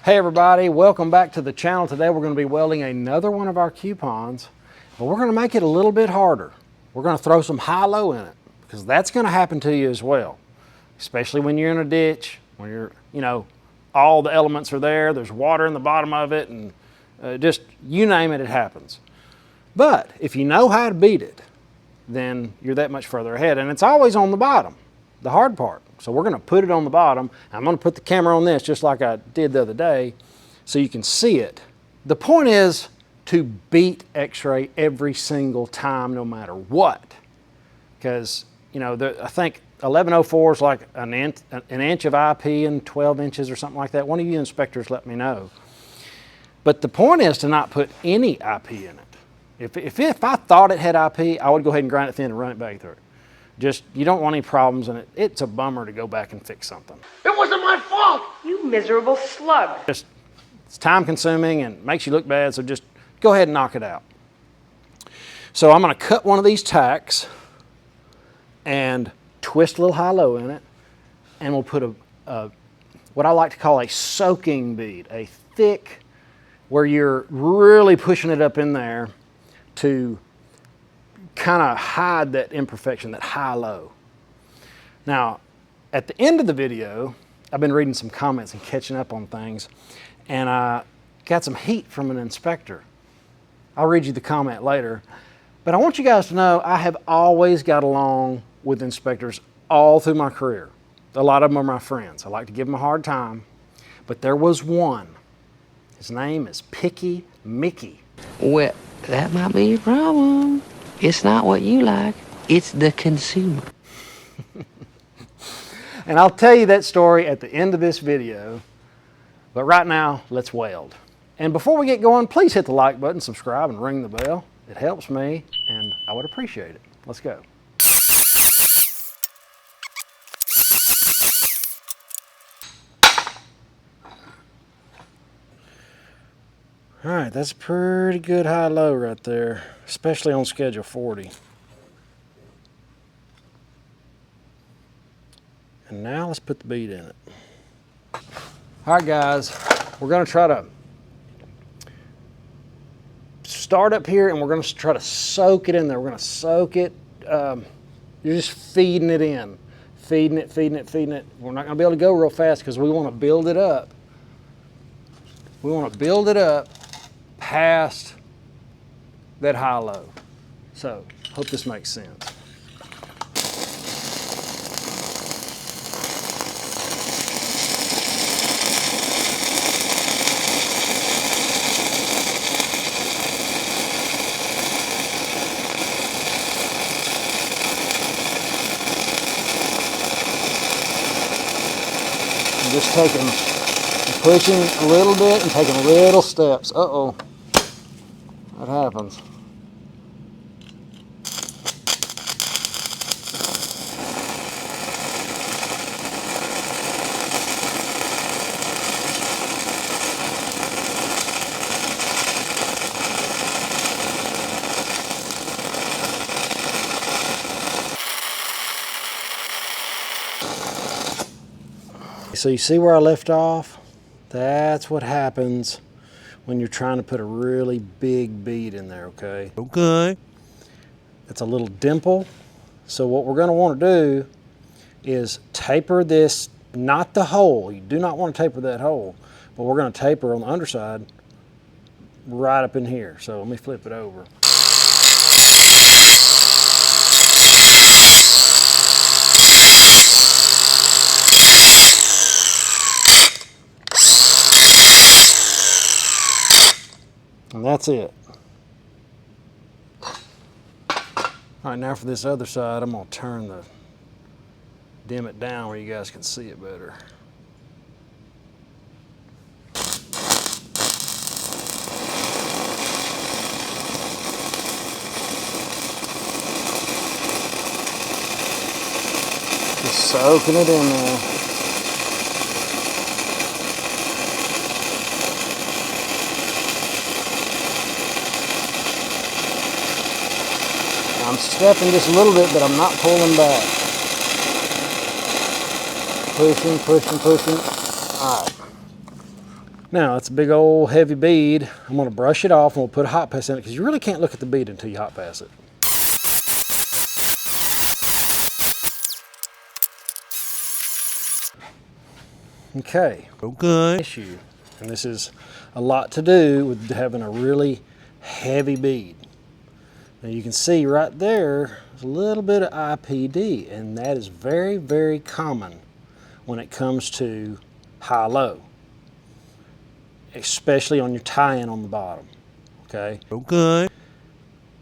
Hey everybody, welcome back to the channel. Today we're going to be welding another one of our coupons, but we're going to make it a little bit harder. We're going to throw some high-low in it because that's going to happen to you as well, especially when you're in a ditch, when you're, all the elements are there, there's water in the bottom of it, and just you name it, it happens. But if you know how to beat it, then you're that much further ahead, and it's always on the bottom, the hard part. So we're going to put it on the bottom. I'm going to put the camera on this just like I did the other day so you can see it. The point is to beat X-ray every single time no matter what. Because, I think 1104 is like an inch of IP and 12 inches or something like that. One of you inspectors let me know. But the point is to not put any IP in it. If I thought it had IP, I would go ahead and grind it thin and run it back through it. Just, you don't want any problems, and it's a bummer to go back and fix something. It wasn't my fault! You miserable slug. It's time consuming and makes you look bad, so just go ahead and knock it out. So I'm going to cut one of these tacks and twist a little high-low in it, and we'll put what I like to call a soaking bead, a thick, where you're really pushing it up in there to kind of hide that imperfection, that high-low. Now, at the end of the video, I've been reading some comments and catching up on things, and I got some heat from an inspector. I'll read you the comment later, but I want you guys to know I have always got along with inspectors all through my career. A lot of them are my friends. I like to give them a hard time, but there was one. His name is Picky Mickey. Well, that might be your problem. It's not what you like, it's the consumer. And I'll tell you that story at the end of this video, but right now, let's weld. And before we get going, please hit the like button, subscribe, and ring the bell. It helps me, and I would appreciate it. Let's go. All right, that's a pretty good high-low right there, especially on schedule 40. And now let's put the bead in it. All right, guys, we're going to try to start up here, and we're going to try to soak it in there. We're going to soak it. You're just feeding it in, feeding it, feeding it, feeding it. We're not going to be able to go real fast because we want to build it up. We want to build it up past that high-low. So, hope this makes sense. I'm just pushing a little bit and taking little steps. Uh-oh. What happens? So you see where I left off? That's what happens when you're trying to put a really big bead in there, okay? Okay. It's a little dimple. So what we're gonna wanna do is taper this, not the hole. You do not wanna taper that hole, but we're gonna taper on the underside right up in here. So let me flip it over. And that's it. All right, now for this other side, I'm gonna dim it down where you guys can see it better. Just soaking it in there. I'm stepping just a little bit, but I'm not pulling back. Pushing, pushing, pushing. All right. Now, it's a big old heavy bead. I'm gonna brush it off and we'll put a hot pass in it because you really can't look at the bead until you hot pass it. Okay. Okay. Issue, and this is a lot to do with having a really heavy bead. Now you can see right there, there's a little bit of IPD, and that is very, very common when it comes to high-low, especially on your tie-in on the bottom, okay? Okay.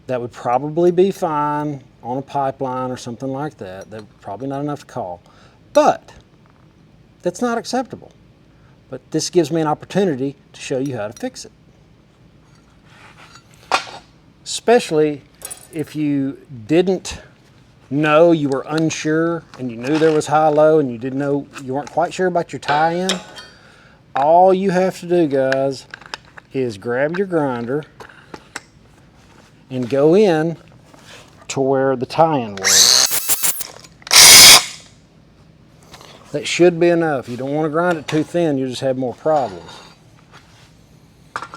That would probably be fine on a pipeline or something like that. That's probably not enough to call, but that's not acceptable. But this gives me an opportunity to show you how to fix it. Especially if you didn't know, you were unsure, and you knew there was high-low, and you didn't know, you weren't quite sure about your tie-in. All you have to do, guys, is grab your grinder and go in to where the tie-in was. That should be enough. You don't want to grind it too thin, you just have more problems.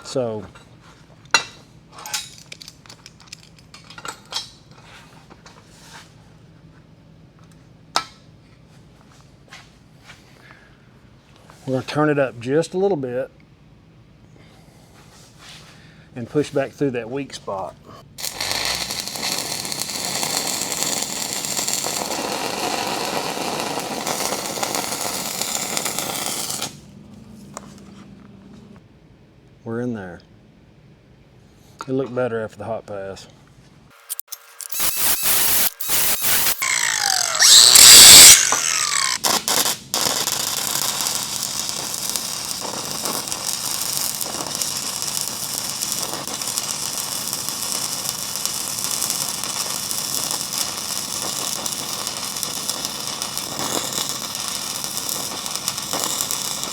So, we're going to turn it up just a little bit and push back through that weak spot. We're in there. It'll look better after the hot pass.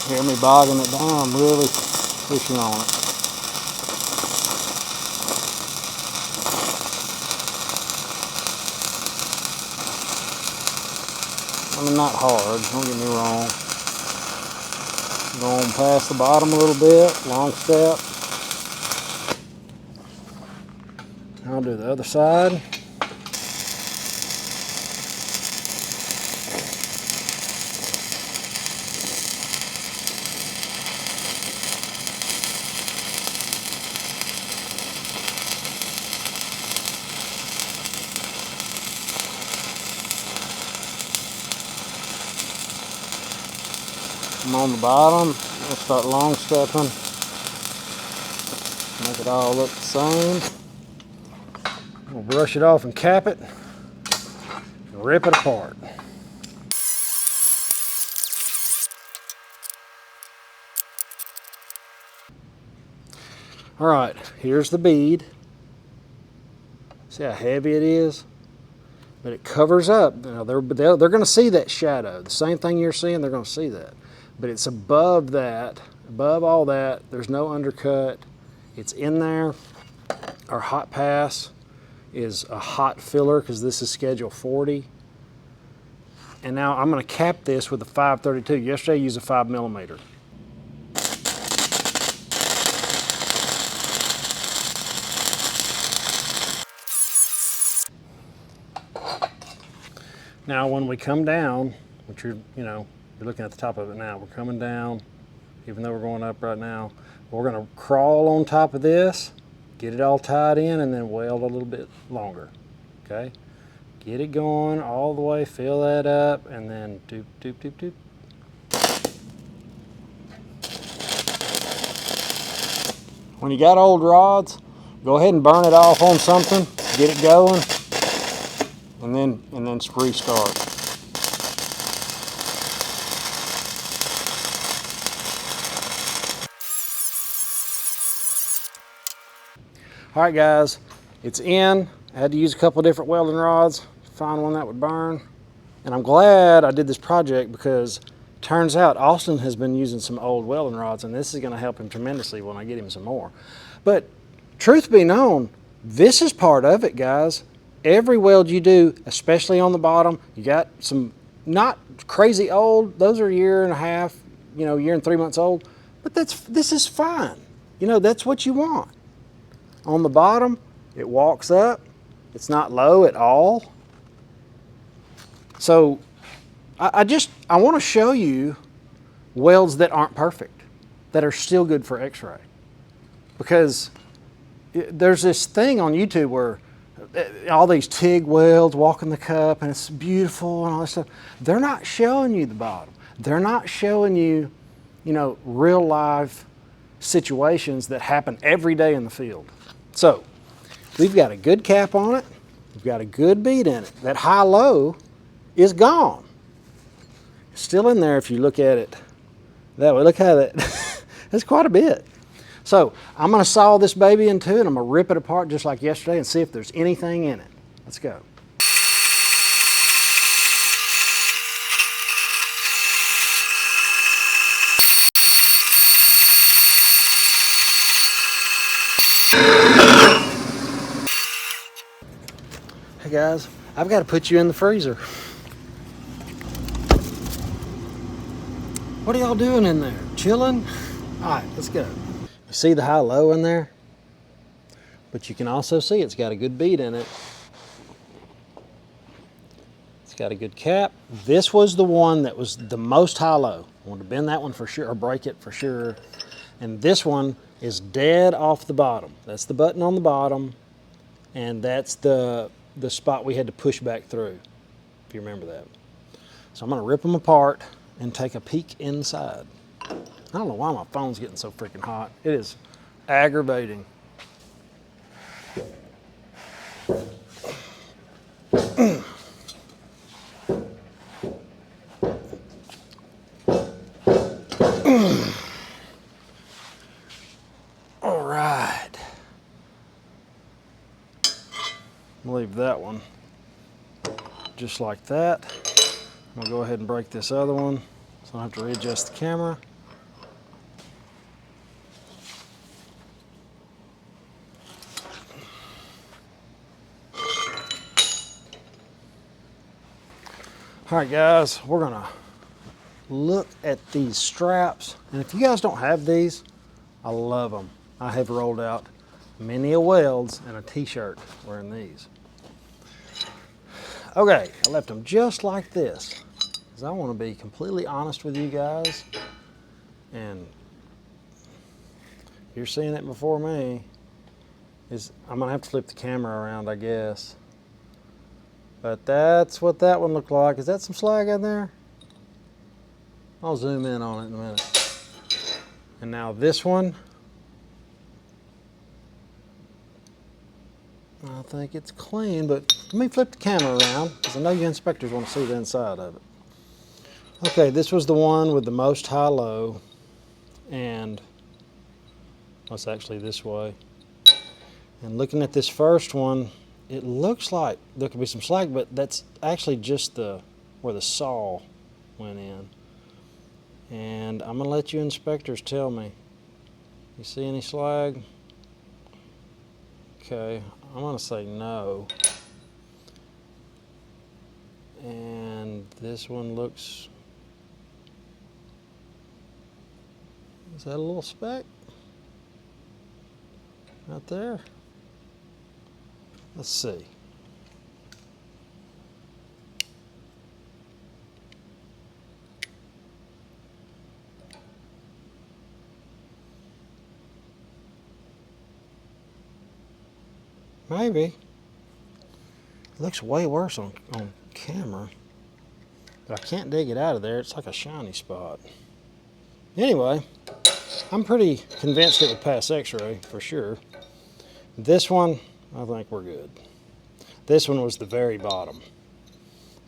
Hear me bogging it down, I'm really pushing on it. I mean, not hard, don't get me wrong. Going past the bottom a little bit, long step. I'll do the other side. I'm on the bottom, I'll start long stepping, make it all look the same. We'll brush it off and cap it, and rip it apart. All right, here's the bead. See how heavy it is? But it covers up. Now they're going to see that shadow. The same thing you're seeing, they're going to see that. But it's above that, above all that. There's no undercut. It's in there. Our hot pass is a hot filler because this is schedule 40. And now I'm going to cap this with a 532. Yesterday I used a 5mm. Now when we come down, which you're looking at the top of it now, we're coming down, even though we're going up right now, we're gonna crawl on top of this, get it all tied in, and then weld a little bit longer, okay? Get it going all the way, fill that up, and then doop, doop, doop, doop. When you got old rods, go ahead and burn it off on something, get it going, and then restart. All right, guys, it's in. I had to use a couple of different welding rods to find one that would burn. And I'm glad I did this project because turns out Austin has been using some old welding rods, and this is going to help him tremendously when I get him some more. But truth be known, this is part of it, guys. Every weld you do, especially on the bottom, you got some not crazy old, those are a year and a half, year and 3 months old. But this is fine. You know, that's what you want. On the bottom, it walks up. It's not low at all. So I want to show you welds that aren't perfect, that are still good for x-ray. Because there's this thing on YouTube where all these TIG welds walking the cup and it's beautiful and all this stuff. They're not showing you the bottom. They're not showing you, you know, real life situations that happen every day in the field. So we've got a good cap on it. We've got a good bead in it. That high-low is gone. It's still in there if you look at it that way. Look how that, that's quite a bit. So I'm going to saw this baby in two and I'm going to rip it apart just like yesterday and see if there's anything in it. Let's go. Hey guys, I've got to put you in the freezer. What are y'all doing in there? Chilling? All right, let's go. You see the high-low in there? But you can also see it's got a good bead in it. It's got a good cap. This was the one that was the most high-low. I want to bend that one for sure, or break it for sure. And this one is dead off the bottom. That's the button on the bottom, and that's the spot we had to push back through, if you remember that. So I'm going to rip them apart and take a peek inside. I don't know why my phone's getting so freaking hot. It is aggravating. All right. Leave that one just like that. I'm gonna go ahead and break this other one so I don't have to readjust the camera. All right guys, we're gonna look at these straps. And if you guys don't have these, I love them. I have rolled out many a Welds and a t-shirt wearing these. Okay, I left them just like this because I want to be completely honest with you guys. And you're seeing it before me. I'm gonna have to flip the camera around, I guess. But that's what that one looked like. Is that some slag in there? I'll zoom in on it in a minute. And now this one, I think it's clean, but let me flip the camera around because I know you inspectors want to see the inside of it. Okay, this was the one with the most high-low, and it's actually this way. And looking at this first one, it looks like there could be some slag, but that's actually just where the saw went in. And I'm gonna let you inspectors tell me. You see any slag? Okay, I'm gonna say no. And this one looks, is that a little speck? Right there? Let's see. Maybe. It looks way worse on camera. But I can't dig it out of there. It's like a shiny spot. Anyway, I'm pretty convinced it would pass x-ray for sure. This one, I think we're good. This one was the very bottom.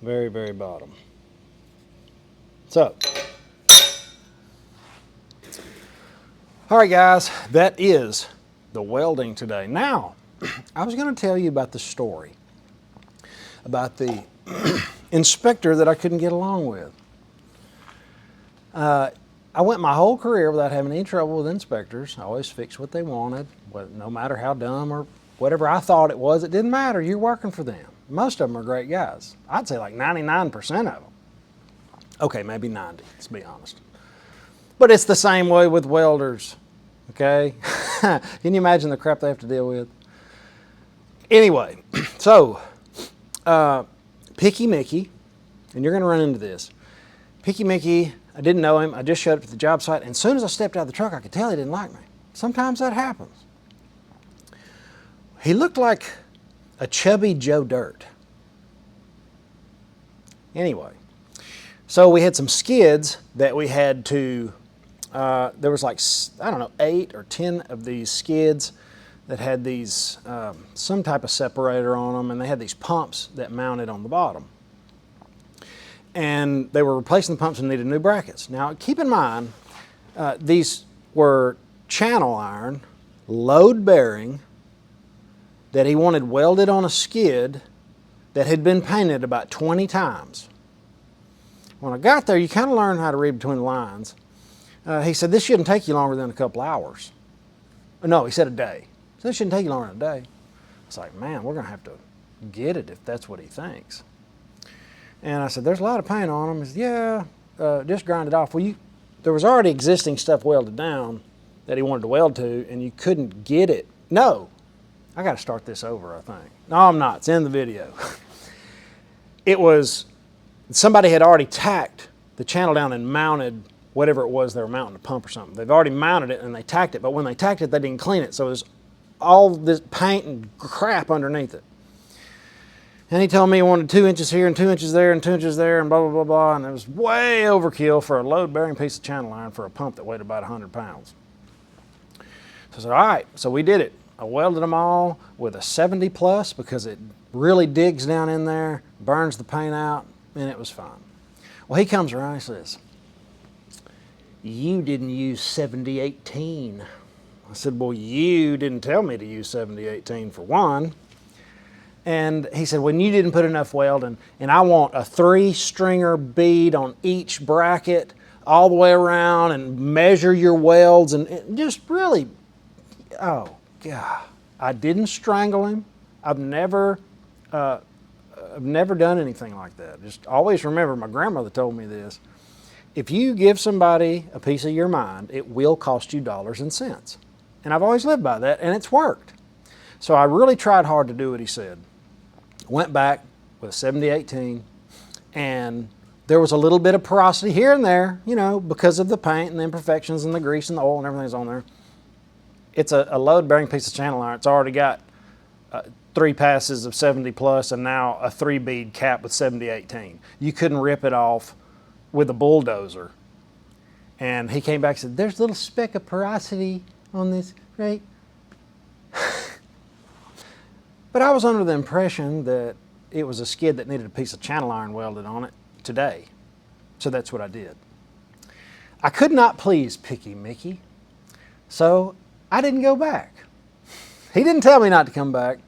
Very, very bottom. So, all right guys, that is the welding today. Now, I was going to tell you about the story about the inspector that I couldn't get along with. I went my whole career without having any trouble with inspectors. I always fixed what they wanted, no matter how dumb or whatever I thought it was. It didn't matter. You're working for them. Most of them are great guys. I'd say like 99% of them. Okay, maybe 90, let's be honest. But it's the same way with welders, okay? Can you imagine the crap they have to deal with? Anyway, so Picky Mickey, and you're going to run into this. Picky Mickey, I didn't know him. I just showed up at the job site, and as soon as I stepped out of the truck, I could tell he didn't like me. Sometimes that happens. He looked like a chubby Joe Dirt. Anyway, so we had some skids that we had to, there was like, I don't know, 8 or 10 of these skids that had these, some type of separator on them, and they had these pumps that mounted on the bottom. And they were replacing the pumps and needed new brackets. Now, keep in mind, these were channel iron, load bearing, that he wanted welded on a skid that had been painted about 20 times. When I got there, you kind of learn how to read between the lines. He said, this shouldn't take you longer than a couple hours. No, he said a day. So this shouldn't take you longer than a day. It's like, man, we're going to have to get it if that's what he thinks. And I said, there's a lot of paint on them. He said, yeah, just grind it off. Well, there was already existing stuff welded down that he wanted to weld to, and you couldn't get it. No, I got to start this over, I think. No, I'm not. It's in the video. It was, somebody had already tacked the channel down and mounted whatever it was they were mounting, a pump or something. They've already mounted it and they tacked it, but when they tacked it, they didn't clean it. So there's all this paint and crap underneath it. And he told me he wanted 2 inches here and 2 inches there and 2 inches there and blah, blah, blah, blah. And it was way overkill for a load-bearing piece of channel iron for a pump that weighed about 100 pounds. So I said, all right, so we did it. I welded them all with a 70 plus because it really digs down in there, burns the paint out, and it was fine. Well, he comes around and says, you didn't use 7018. I said, well, you didn't tell me to use 7018 for one. And he said, well, you didn't put enough weld, and I want a 3-stringer bead on each bracket all the way around and measure your welds and just really, oh, God. I didn't strangle him. I've never done anything like that. Just always remember, my grandmother told me this. If you give somebody a piece of your mind, it will cost you dollars and cents. And I've always lived by that, and it's worked. So I really tried hard to do what he said. Went back with a 7018, and there was a little bit of porosity here and there, you know, because of the paint and the imperfections and the grease and the oil and everything's on there. It's a load-bearing piece of channel iron. It's already got 3 passes of 70 plus and now a 3-bead cap with 7018. You couldn't rip it off with a bulldozer. And he came back and said, there's a little speck of porosity on this, right? But I was under the impression that it was a skid that needed a piece of channel iron welded on it today. So that's what I did. I could not please Picky Mickey, so I didn't go back. He didn't tell me not to come back.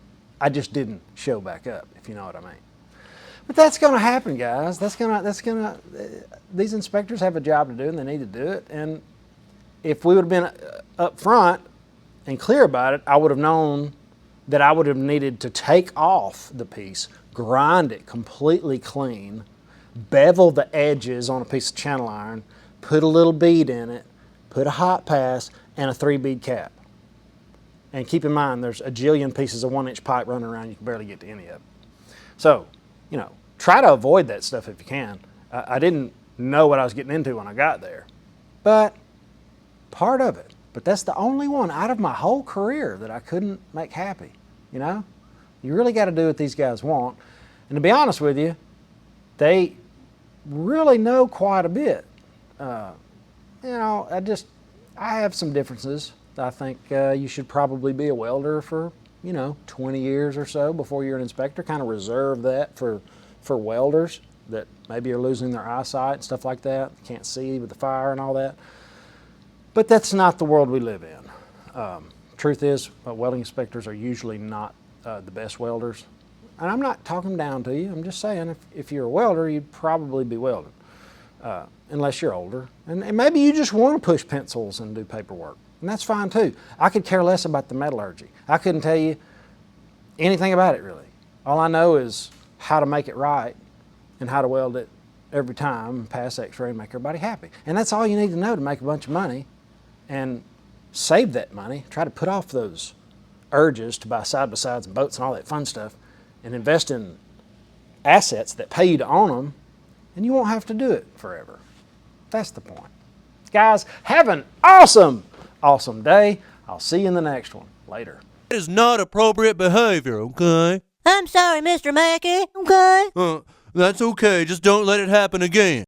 I just didn't show back up, if you know what I mean. But that's going to happen, guys. These inspectors have a job to do, and they need to do it. And if we would have been up front and clear about it, I would have known that I would have needed to take off the piece, grind it completely clean, bevel the edges on a piece of channel iron, put a little bead in it, put a hot pass, and a 3-bead cap. And keep in mind, there's a jillion pieces of 1-inch pipe running around, you can barely get to any of it. So, you know, try to avoid that stuff if you can. I didn't know what I was getting into when I got there, but part of it. But that's the only one out of my whole career that I couldn't make happy, you know? You really got to do what these guys want. And to be honest with you, they really know quite a bit. You know, I have some differences. I think you should probably be a welder for, you know, 20 years or so before you're an inspector. Kind of reserve that for welders that maybe are losing their eyesight and stuff like that. Can't see with the fire and all that. But that's not the world we live in. Truth is, welding inspectors are usually not the best welders. And I'm not talking down to you. I'm just saying if you're a welder, you'd probably be welding, unless you're older. And maybe you just want to push pencils and do paperwork. And that's fine too. I could care less about the metallurgy. I couldn't tell you anything about it really. All I know is how to make it right and how to weld it every time, pass X-ray, and make everybody happy. And that's all you need to know to make a bunch of money and save that money. Try to put off those urges to buy side-by-sides and boats and all that fun stuff and invest in assets that pay you to own them, and you won't have to do it forever. That's the point. Guys, have an awesome day. I'll see you in the next one. Later. That is not appropriate behavior, okay? I'm sorry, Mr. Mackey, okay? That's okay. Just don't let it happen again.